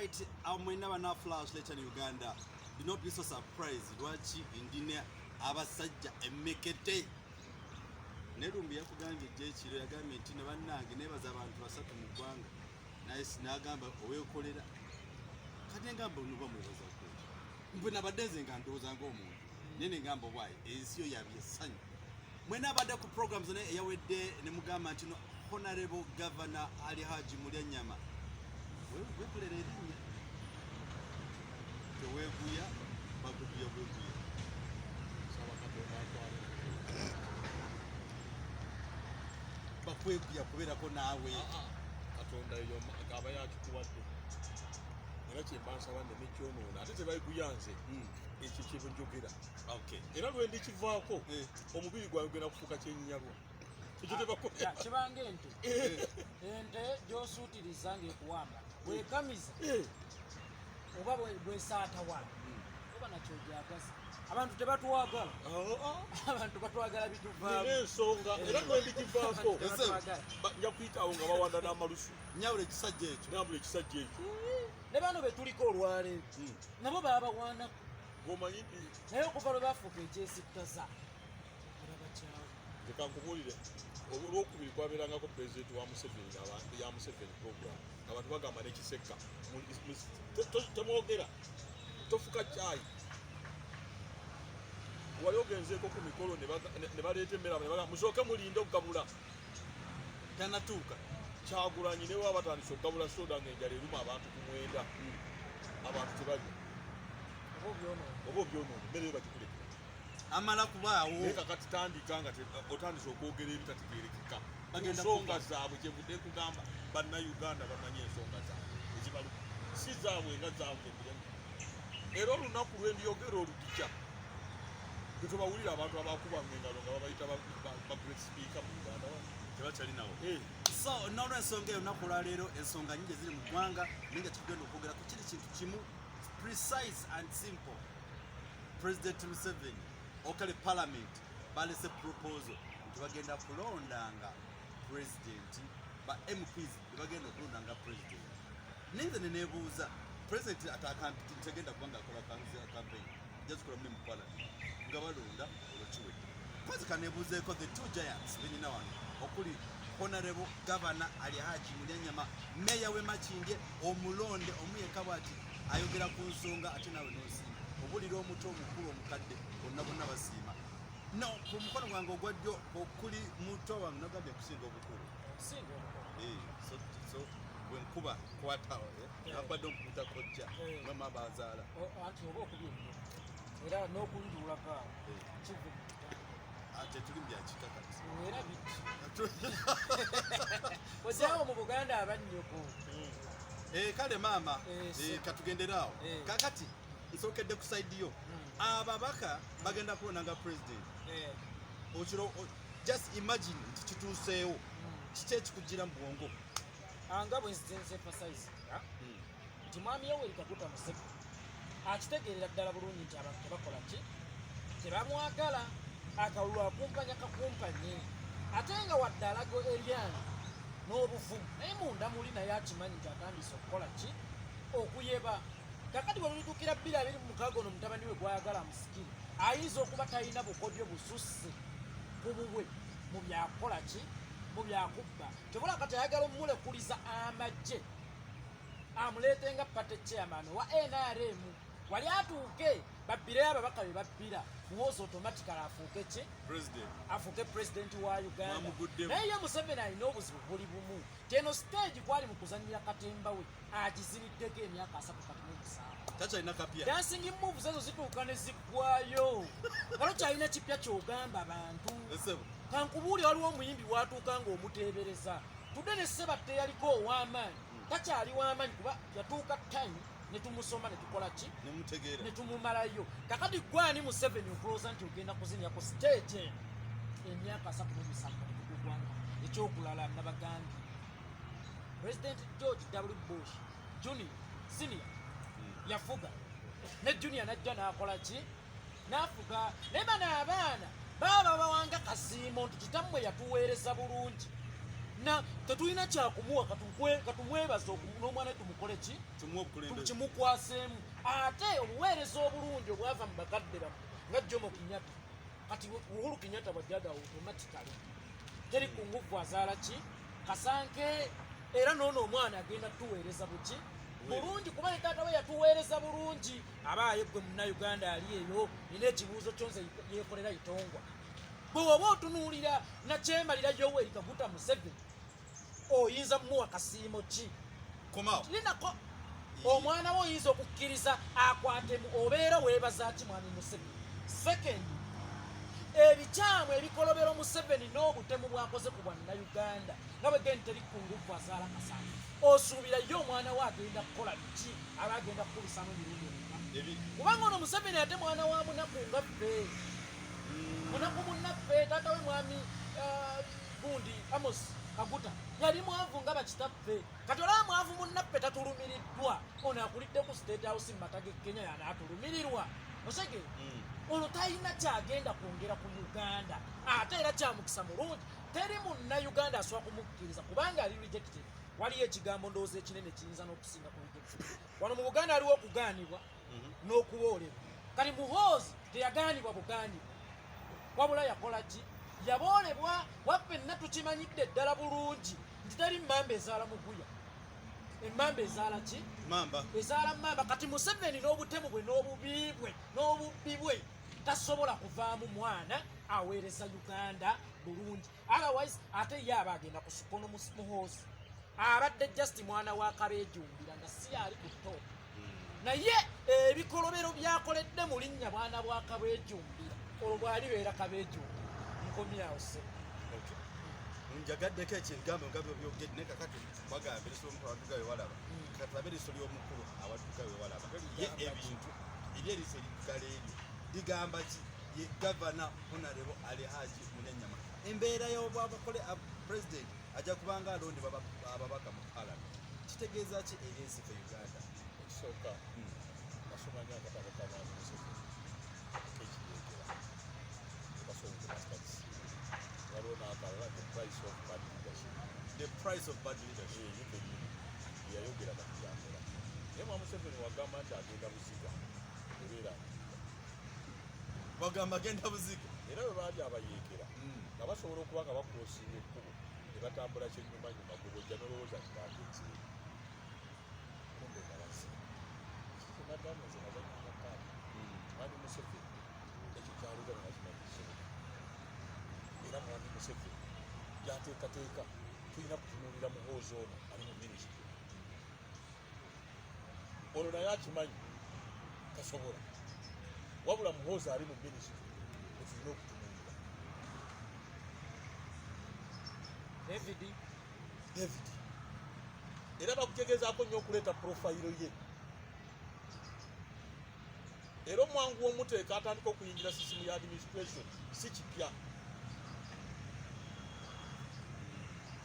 right, mwena bana flash later in Uganda. Do not be so surprised. Lwachi indine abasajja emekete. Nerumbi yakugambye jechiro yagambye nti ne bannange nebaza abantu basatu mu ggwanga. Nice nagamba owekolera. Kati ngamba onuba mwebaza ko. Mbe nabadeze ngandoza ng'omuntu. Nene ngamba why ensiyo yabyesanyu. Mwena abadde ku programs ne yawedde ne mugamba nti no Honorable Governor Ali Haji Mulyanyama. Wewe kulera erinnya. Teweguya bakuguya bweguya. Sawa katonda akwale. Bakweguya kubeerako naawe. Katonda eyo aba yakikuwadde. Era kyembansaba ne nekyonoona ate tebayiguyanze ekyo kyebenjogera. Okay. Era lwe ndikivaako omubiri gwawe genda kufuuka kyennyalwa. Ekyo tebakola. Kibange ente gy'osuutiriza ng'ekuwamba bwekamiza oba bwesaata wala oba nakyo gyagaza. Abantu tebatwagala. Abantu batwagala bituvaamu. Nina ensonga era lwe ndikivaako nja kuyitawo nga bawanda n'amalusu. Nyawula ekisajja ekyo. Nyawula ekisajja ekyo. Ne bano be tuliko olwaleero nabo baba bawaanako. Ng'omanyi nti naye okuva lwe bafuuka ekyesittaza olaba kyawe. Leka nkubuulire olwokubiri kwabeerangako pulezidenti wa Museveni abantu ya Museveni program abantu bagamba n'ekiseka temwogera tofuka caayi wali ogenzeeko ku mikolo ne baleeta emmere ne bagamba musooke mulinde okugabula tanatuuka Kyagulanyi ne baba batandise okugabula soda ng'enjala eruma abantu ku 9 abantu tebalya oba obyonoono emmere yo bagikuleka amala kubaawo. naye kakati tandika nga otandise okwogera ebitategeerekeka ensonga zaabwe kyevudde kugamba bannayuganda bamanyi ensonga zaabwe ezibalu si zaabwe nga zaabwe emiremu. Era olunaku lwe ndiyogera olugija lwe tubawulira abantu abakubanga engalo nga babayita ba great speaker mu Uganda tebakyalinawo. So n'olwensonga eyo olunaku olwaleero ensonga nyingi eziri mu ggwanga naye nga tugenda okwogera ku kiri kintu kimu precise and simple. President Museveni okale parliament balese proposal nti bagenda kulondanga president ba MPs bagenda okulondanga president. Ninze nenebuuza president atakampi tegenda kubanga akola campaign just kola mu parliament nga balonda olwokiwe. Kwazi kanebuuzeeko the two giants benina wano okuli Honorable Governor Ali Haji Mulyanyama Meya we Makindye omulonde omuyeka bwati ayogera ku nsonga ate nawe nosimba obulira omuto omukulu omukadde bonna bonna basiima. No ku mukono gwange ogwaddyo okuli muto wange nagambye kusinga obukulu. So bwenkuba kwatawo nabadde omukuta kojja mama bazaala anti oba okubye era n'okunduulako kivu ate tuli byakika kati era biti ozaawo mu Buganda abannyoko. Kale maama katugenderaawo kakati nsookedde ku side yo ababaka bagenda kulonanga president. Okiro just imagine nti kituuseewo kiki ekikugira mu bwongo anga bwe nze emphasize nti mwami Yoweri Kaguta Museveni akitegeerera ddala bulungi nti abantu tebakola ki tebamwagala akalulu akumpanya kakumpanye ate nga wadde alago eryange n'obuvumu naye munda muli naye akimanyi nti atandise okukola ki okuyeba. Kakati bwe lulitukira 2026 ono mutabani we gwayagala musikiri ayinza okuba talina bukodyo bususse ku bubwe mu byakola ki mu byakubba kyebula kati ayagala omulekuliza amagye amuleetenga pate chairman wa NRM wali atuuke babbireyo ababaka be babbira muwooza automatically afuuke ki afuuke president wa Uganda. Naye ye Museveni alina obuzibu buli bumu teno stage kwali mu kuzannyira katemba we agizibiddeko emyaka 37 takyalina kapya. Dancing moves ezo zituuka ne ziggwayo kalo kyalina kipya kyogamba bantu. Kankubuuli waliwo omuyimbi watuuka ng'omuteebereza tudde ne Ssebatte yaliko ow'amaanyi takyali w'amaanyi kuba yatuuka time ne tumusoma ne tukola ki ne tumumalayo. Kakati gwani Museveni okulowooza nti ogenda kuzinya ku stage emyaka 37 nekugwanga. Ekyokulala nabagambye President George W. Bush Junior Senior yafuga ne Junior najja n'akola ki n'afuga naye bano abaana baba bawanga kasiimo nti kitammwe yatuweereza bulungi na tetulina kyakumuwa katumwebaza n'omwana tumukole ki kimukwaseemu ate obuweereza obulungi obwava mu bakadde bamu nga Jomo Kenyatta kati Uhuru Kenyatta bwajjagawo automatically teri ku nguvu azaala ki Kasanke era noono omwana agenda tuweereza buki bulungi kuba ne taata we yatuweereza bulungi abaaye gwe munnayuganda ali eyo nina ekibuuzo kyonze yeekolera itongwa bwe woba otunuulira nakyemalira Yoweri Kaguta Museveni oyinza mumuwa kasiimo ki linako omwana we oyinza okukkiriza akwatemu obeera weebaza ki mwami Museveni second ebikyamu ebikolobera Museveni n'obutemu bwakoze ku bwannayuganda nga bwe genda teri ku nguvu azaala Kasanke osuubira yo omwana we agenda kukola biki aba agenda kukubisamu mirundi kubanga ono Museveni ate mwana wa munaku nga ffe munaku munnaffe taata we mwami gundi Amos Kaguta yali mwavu nga bakitaffe kati olaba mwavu munnaffe tatulumiriddwa ono akulidde ku State House mu Matage Kenya yanaatulumirirwa osege ono talina kyagenda kwongera ku Uganda ate era kyamukisa mulungi teri munnayuganda asobola kumukkiriza kubanga ali rejected waliyo ekigambo ndowooza ekinene kiyinza n'okusinga ku rejection wano mu Buganda aliwo okugaanibwa n'okuboolebwa kati Muhoozi teyagaanibwa bugaanibwa wabula yakola ki yaboolebwa waffe nna tukimanyidde ddala bulungi nti teri mmamba ezaala muguya emmamba ezaala ki ezaala mmamba kati Museveni n'obutemu bwe n'obubbi bwe tasobola kuvaamu mwana aweereza Uganda bulungi otherwise ate ye aba agenda ku Sukono Muhoozi abadde just mwana wa Kabeejumbira nga si ali ku top naye ebikolobero byakoledde mu linnya bwana bwa Kabeejumbira olwo bwalibeera Kabeejumbira nkomyawo se njagaddeko ekigambo nga byogedde naye kakati bagamba eriso omuntu awadduka we walaba kati abe eriso ly'omukulu awadduka we walaba ye ebintu eri eriso eriddugala eryo ligamba ki ye gavana Honorable Ali Haji Munenyama embeera y'obwabakole president ajja kubanga alonde ababaka mu parliament kitegeeza ki eri ensi fe Uganda ekisooka nasomanya akatabo ka mwami Museveni kekireetera ekasongemasitadisi waliwo n'akalala the price of bad leadership yayogera bakiyambera naye mwami Museveni wagamba nti agenda buziga ebeera bagamba agenda buziga era bwe baali abayeekera nga basobola okuba nga bakulosinga ekkubo ne batambula kyenyumanyuma gobojja nolowooza kibagenzi kumbe nga basi kinagamba nze nabanyamakaali mwami Museveni ekyo kyalugana nakimakisobola era mwami Museveni yateekateeka tulina kutunuulira Muhoozi ono ali mu minisitule ono naye akimanyi tasobola wabula Muhoozi ali mu minisitule etulina okutunuulira David era bakutegeezaako nnyo okuleeta profayiro ye era omwangu w'omuteeka atandika okuyingira sisimu ya administration si kipya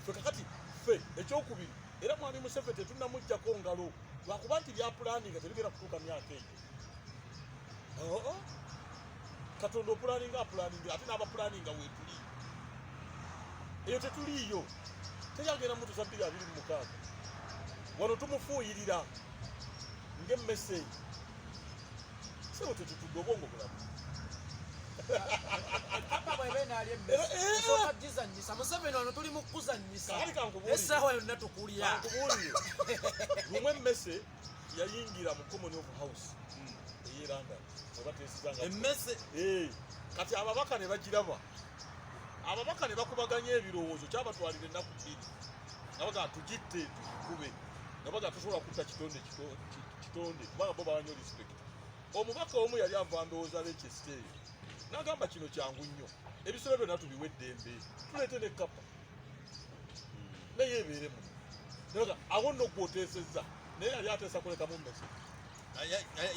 fe kakati fe ekyokubiri era mwami Museveni tetunamuggyako ngalo lwakuba nti byapulaninga tebigenda kutuuka myaka egyo Katonda opulaninga apulaninga ate n'abapulaninga weetuli eyo tetuliiyo teyagenda mutu 226 wano tumufuuyirira ng'emmeseji sebo tetutudde obwongo bulamu gizanyisa Museveni ono tuli mu kuzanyisa essaawa yonna tukulya lumu emmese yayingira mu Commonwealth House ey'e London emmese kati ababaka ne bagiraba ababaka ne bakubaganya ebirowoozo kyabatwalira ennaku 2 nabaga tugitte tukube nabaga tusobola kutta kitonde kubanga bo babanyo respect omubaka omu yali ava ndowooza lekyesiteeyo n'agamba kino kyangu nnyo ebisolo byonna tubiwe eddembe tuleete ne kapa naye ebeere muno nabaga awo nno gwoteesezza naye yali ateesa kulekamu mmese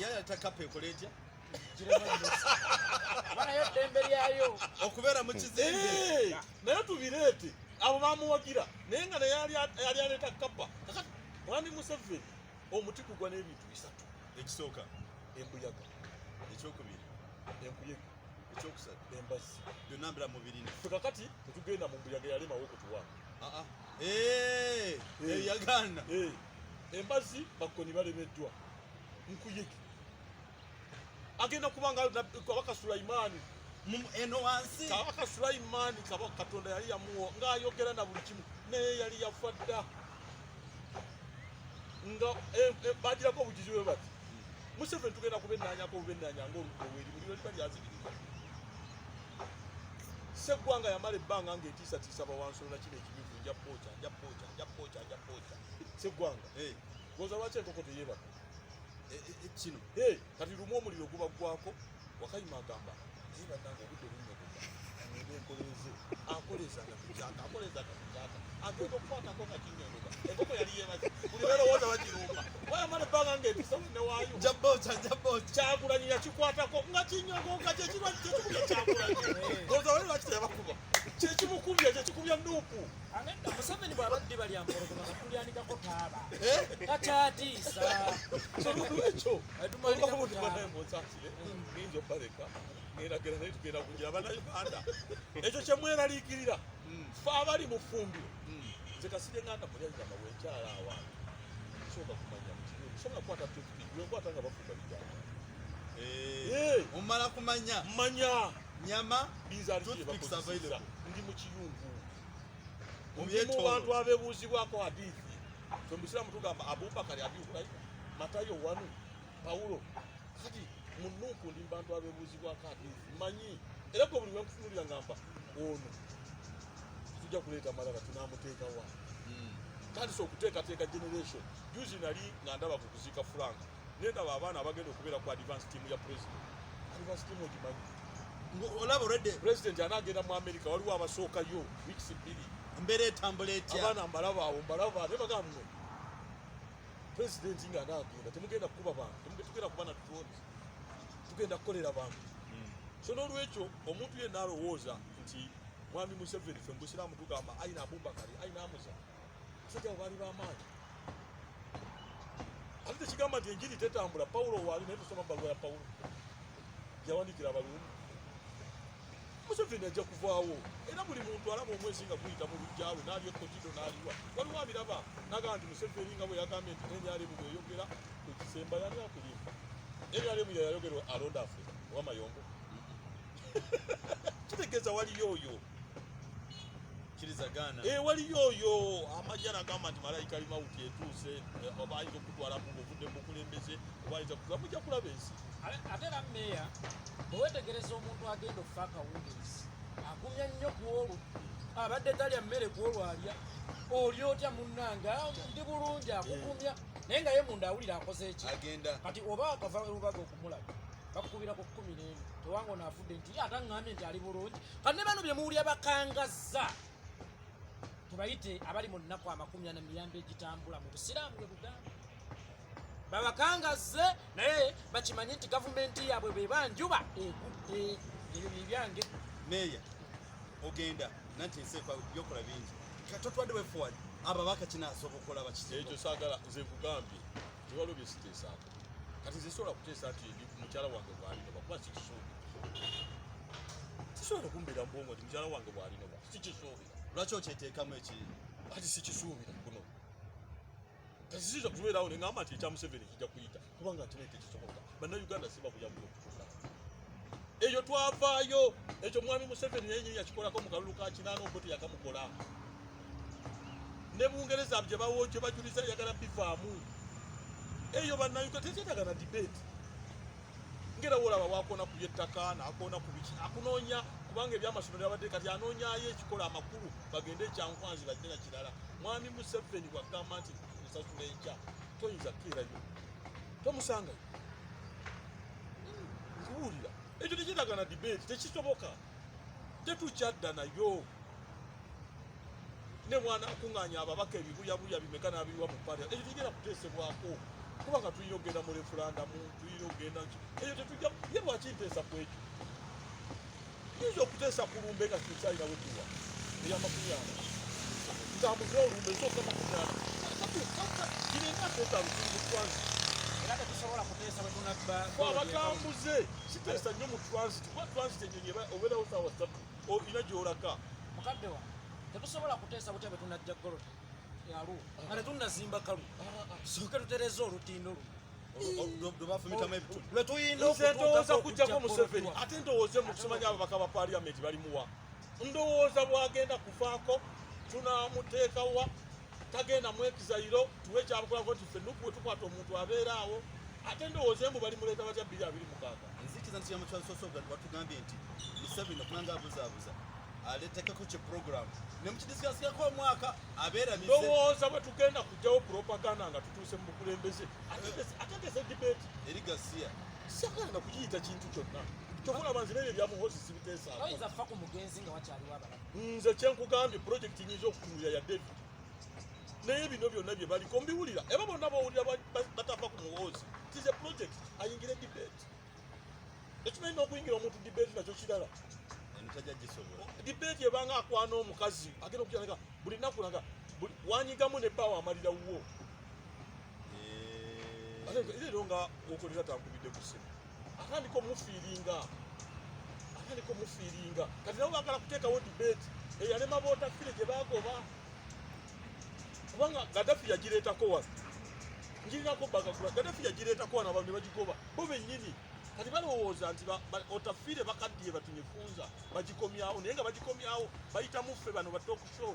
yayata kapa ekole etya banayo eddembe lyayo okubeera mu kizimbe naye tubireete abo bamuwagira naye nga naye yali aleeta kapa kakati mwami Museveni omuti gugwa n'ebintu 3 ekisooka embuyaga ekyokubiri enkuyege ekyokusatu embazi byonna mbira mu birina fe kakati tetugenda mu mbuyaga yalemawo okutuwa yagana embazi bakoni balemeddwa nkuyeki agenda kubanga kabaka Sulaimani eno wansi kabaka Sulaimani kabaka Katonda yali yamuwo ng'ayogera na buli kimu naye yali yafadda nga bagirako obugizi bwe bati Museveni tugenda kubennaanyako obubennaanya ng'olugoweri muliro libali yazibiriza Sseggwanga yamala ebbanga ng'etiisatiisa bawansolola kino ekibivu nja pooca Sseggwanga goza lwaki enkoko teyeebaka kino kati lumu omuliro gubaggwako Wakayima agamba naye bannange obudde bunnyogoga enkoleze akolezanga kukyaka agenda okukwatako nga kinnyogoga enkoko yali yeebaki buli beerowooza bagirumba wayamala ebbanga ng'etiisa newaayo njaboca Kyagulanyi yakikwatako nga kinnyogoga kyekikubya Kyagulanyi goza wali lwaki teyabakuba kyekikubya Nuupu Museveni bw'abadde balya mpologoma nga tulyanikako taaba takyatiisa ekyo ninza obaleka ngeragera naye tugenda kugira bannayuganda ekyo kyemweraliikirira fe abali mu ffumbiro nze kasire nganda mulyagamba bwenkyala awange nsooka kumanya mukibiru sobola kukwata wenkwata nga bafumba bijanga omala kumanya manya nyama bizalibakozesa ndi mu kiyungu mu bantu abeebuuzibwako hadithi fe musiraamu tugamba Abubakari Abi Ibrahima Matayo wanu Pawulo kati mu Nuupu ndi mu bantu abeebuuzibwako hadithi manyi era gwe buli wenkufunulira ngamba ono tujja kuleeta malala tunaamuteeka wa tandisa okuteekateeka generation juzi nali nga ndaba ku kuziika Frank nendaba abaana abagenda okubeera ku advance team ya president advance team ogimanyi olaba olwedde president anaagenda mu America waliwo abasookayo weeks 2 embeera etambula etya abaana mbalaba ne bagamba president nga anaagenda temugenda kukuba bantu temugenda kuba na drones tugenda kukolera bantu so n'olwekyo omuntu yenna alowooza nti mwami Museveni fe mbusiraamu tugamba ayina Abubakari ayina Amusa basajja baali b'amaanyi ate tekigamba nti enjiri tetambula Pawulo waali naye tusoma bbaluwa ya Pawulo yawandikira abalungi Museveni ajja kuvaawo era buli muntu alaba omwezi nga guyita mu lujjaawe n'ali ekkotido n'aliwa waliwo abiraba n'agamba nti Museveni nga bwe yagambye nti NRM bweyogera ku Kisemba yali akulimba NRM yayogerwa alonda Africa owamayombo kitegeeza waliyo oyo kirizagana waliyo oyo amajja nagamba nti malayika alimawuti etuuse oba ayinza okutwala mu buvudde mu bukulembeze oba ayinza kutula mujja kulaba ensi ate era mmeeya bwewetegereza omuntu agenda okufa akawungeezi agumya nnyo ku olwo abadde talya mmere ku olwo alya oli otya munnanga ndi bulungi akugumya naye nga ye munda awulira akoze eki agenda kati oba akava lubaga okumulaba bakukubira ku 11 tewanga onaafudde nti ate aŋŋambye nti ali bulungi kati ne bano bye muwulya bakangazza tubayite abali mu nnaku 40 miyambo egitambula mu busiraamu bwe Buganda babakangazze naye bakimanye nti gavumenti yaabwe bweba njuba egudde ebyo bibyange meya ogenda nanti enseekwa byokola bingi katotwadde bwe forward ababaka kinaasobola okola ekyo saagala nze nkugambye tewaliwo bye siteesaako kati nze sobola kuteesa nti ndi mukyala wange bw'alinoba kuba sikisuubira sisobola kumbeera mbongo nti mukyala wange bw'alinoba sikisuubira lwaki okyeteekamu ekiri ati sikisuubira kuno kasiziza kubeerawo neŋŋamba nti ekya Museveni kijja kuyita kubanga nti naye tekisoboka bannayuganda siba kuyambula okutuula eyo twavaayo ekyo mwami Museveni naye nyini yakikolako mu kalulu ka kinaana obwo teyakamukola ne Bungereza gye bajuliza yagala bivaamu eyo bannayuganda tekyetaaga na debate ngera wolaba wakoona ku byettaka n'akoona ku biki akunoonya kubanga ebyamasomero yabadde kati anoonyayo ekikola amakulu bagende ekyankwanzi badde na kirala mwami Museveni bwagamba nti esasula enkya toyinza kukeerayo tomusangayo nkuwulira ekyo tekyetaaga na debate tekisoboka tetukyadda nayo ne mwana akuŋŋaanya ababaka ebibuyabuya bimeka n'abiriwa mu paria ekyo tegenda kuteesebwako kubanga tulina okugenda mu referandamu tulina okugenda ekyo tetujja ye lwakiteesa ku ekyo yinza okuteesa ku lumbe nga kikyalina wedduwa eyamakuyana ntambuze olumbe nsooka makuyana kirenga teesa lukumu twansi era tetusobola kuteesa bwe tunabba abatambuze kiteesa nnyo mu transit kuba transit enyonyi obeerawo saawa 3 olina gy'olaga mukadde wa tetusobola kuteesa butya bwe tunajja goloti yalu ate tunazimba kalu soke tutereze olutindo lwebafumitamu ebitundu lwe tuyinda nze ndowooza kujjako Museveni ate ndowooze mu kusomanya ababaka ba paaliyamenti balimuwa ndowooza bwagenda kufaako tunamuteekawa tagenda mwekizayiro tuwe kyabukolako nti ffe nukuwe tukwata omuntu abeera awo ate ndowooza embu balimuleeta batya 226 nzikiza nti yamukywasosoga watugambye nti Museveni okunanga abuzaabuza aleetekeko kye programu ne mukidisikasikako omwaka abeera mize ndowooza bwe tugenda kujjawo propaganda nga tutuuse mu bukulembeze ategese debate eri gasiya sakanga kukiyita kintu kyonna kyokulaba nzira ebyo byamuhozi sibiteesaamu oyinza fa ku mugenzi nga wakyaliwo abalamu nze kyenkugambye projekiti nyinza okutunulira ya David naye bino byonna bye baliko mbiwulira eba bonna bawulira batava ku muhoozi tize project ayingire debate ekimanyi n'okuyingira omuntu debate nakyo kirala tajja gisobola debate ebanga akwana omukazi agenda okujanaka buli nnaku nanga wanyigamu ne bawa amalira wuwo ate leero nga okolera tankubidde ku ssimu atandika omufiiringa kati nabo baagala kuteekawo debate eyalema bootafire gye baagoba kubanga Gaddafi yagireetako wano njirinako bagagula Gaddafi yagireetako wano abantu ne bagigoba bo bennyini kati balowooza nti otafire bakaddiye batunyefunza bagikomyawo naye nga bagikomyawo bayitamu ffe bano ba talk show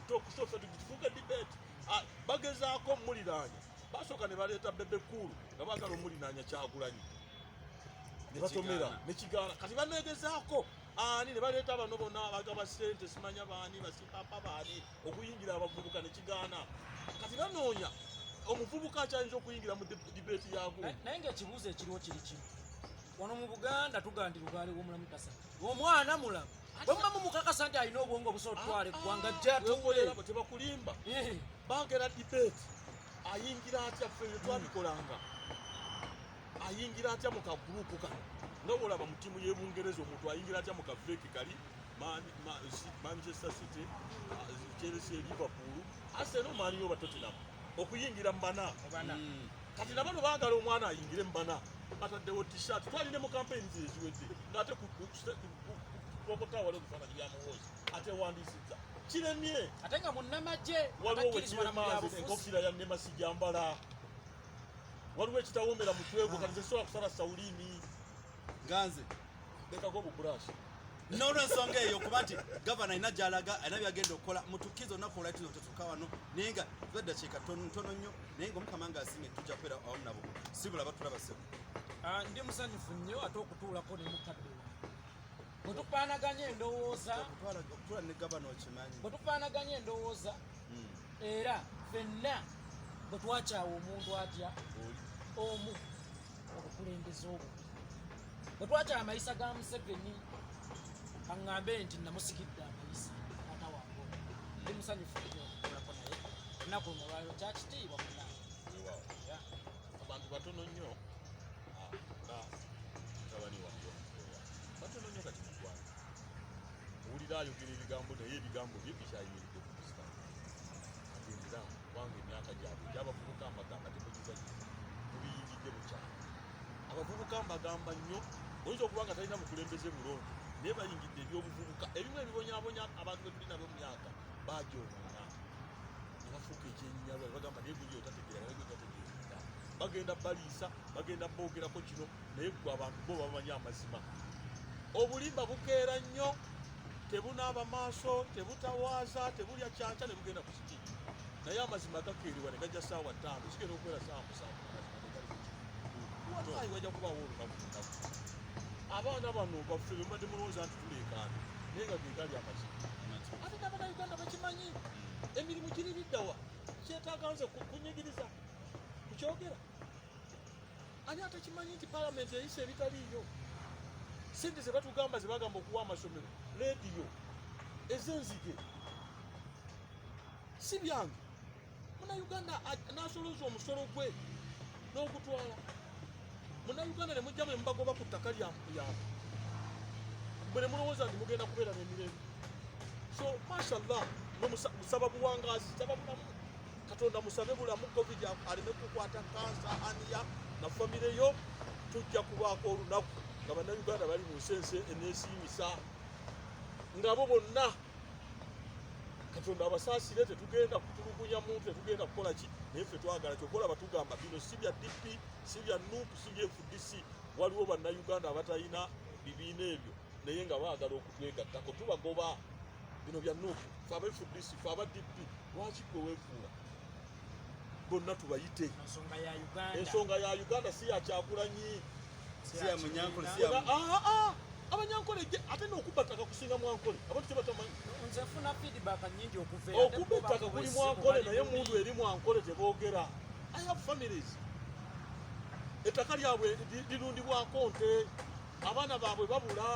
ffe tugifuuke debate bagezaako muliraanya basooka ne baleeta bebe kulu nga baagala omulinaanya Kyagulanyi ne batomera ne kigaana kati baneegezaako ani ne baleeta abano bonna abagaba ssente simanya baani basipapa baani okuyingira abavubuka ne kigaana kati banoonya omuvubuka akyayinza okuyingira mu debate yaago naye ng'ekibuuzo ekiriwo kiri kimu wano mu Buganda tugandi lugaali w'omulamu Kasajja omwana mulamu bwe muba mumukakasa nti alina obwongo obusobola otwala eggwanga jjatuwe tebakulimba baagera debate ayingira atya ffe bye twabikolanga ayingira atya mu kagurupu kano noolaba mu ttiimu y'Ebungereza omuntu ayingira atya mu kaveki kali Manchester City Chelsea Liverpool Arsenal Man U Tottenham okuyingira mu bana kati nabano baagala omwana ayingire mu bana bataddewo t-shirt twalire mu campaign eziwedde ng'ate kulokotawo waliwo ebifaananyi bya muhoozi ate wandiisizza kiremye ate nga munnamagye waliwo wekiremaazi enkofira ya Nemasi gyambala waliwo ekitawomera mutwego kati zesobola kusala sawulini ganze lekako obukulaasi n'olwensonga eyo kuba nti gavana alina gy'alaga alina byagenda okukola mutukiza olunaku olwatuzo tetuka wano naye nga tuddakiika ntono nnyo naye ngaomukama nga asinge tujja kubeera awamu nabo sibula batulabasebo ndi musanyufu nnyo ate okutuulako ne mukadde bwe tufaanaganya endowooza okutula ne gavana okimanyi bwe tufaanaganya endowooza era ffenna bwe twakyawa omuntu atya omu obukulembeze obwo bwe twakyawa amayisa ga Museveni aŋŋambe nti namusigidde amayisa ata wange ndi musanyufu nnyo okutuulako naye olunaku luno lwaliro kyakitiibwa munnange abantu batono nnyo mutabani wange batono nnyo kati mugwanga owulira ayogera ebigambo naye ebigambo bye bikyayimiridde ku musitani agendera kubanga emyaka gyabwe gyabavubuka mbagamba temugiza mubiyingidde mu kyalo abavubuka mbagamba nnyo oyinza okuba nga talina mukulembeze mulungi naye bayingidde ebyobuvubuka ebimu ebibonyabonya abantu be tuli nabo mu myaka bagyonoona ne bafuuka ekyenyinyalwa ne bagamba naye guli otategeera naye guli otategeera bagenda baliisa bagenda boogerako kino naye gwe abantu bo bamanyi amazima obulimba bukeera nnyo tebunaaba maaso tebutawaaza tebulya kyanca ne bugenda ku siti naye amazima gakeeribwa ne gajja ssaawa 5 kigenda okubeera ssaawa 7 wallahi wajja kubaawo olunaku lunaku abaana bano baffe bemubadde mulowooza nti tuleekaane naye nga ge gali amazima ate n'Abannayuganda bakimanyi emirimu giririddawa kyetaaga nze kunyigiriza kukyogera ani atakimanyi nti paalamenti eyisa ebitaliiyo sente ze batugamba ze bagamba okuwa amasomero leediyo ez'enzige si byange munnayuganda n'asolooza omusolo gwe n'ogutwala munnayuganda ne mujja ne mubagoba ku ttaka lyabwe bwe ne mulowooza nti mugenda kubeera n'emirembe so mashallah musaba buwangazi saba bulamu katonda musabe bulamu covid aleme kukwata kansa aniya na famire yo tujja kubaako olunaku nga bannayuganda bali mu nsense eneesiimisa ng'abo bonna katonda abasaasire tetugenda kutulugunya muntu tetugenda kukola ki naye ffe twagala kyokola batugamba bino si bya DP si bya NUP si bya FDC waliwo bannayuganda abatalina bibiina ebyo naye nga baagala okutwegattako tubagoba bino bya NUP fe aba FDC fe aba DP lwaki kwe weefuula bonna tubayite ensonga ya Uganda si ya Kyagulanyi si ya Munyankole abanyankole ate n'okubba ttaka kusinga Mwankole abantu tebatamanyi nze nfuna feedback nnyingi okuva okubba ettaka kuli Mwankole naye mundu eri Mwankole teboogera I have families ettaka lyabwe lirundibwako nte abaana baabwe babula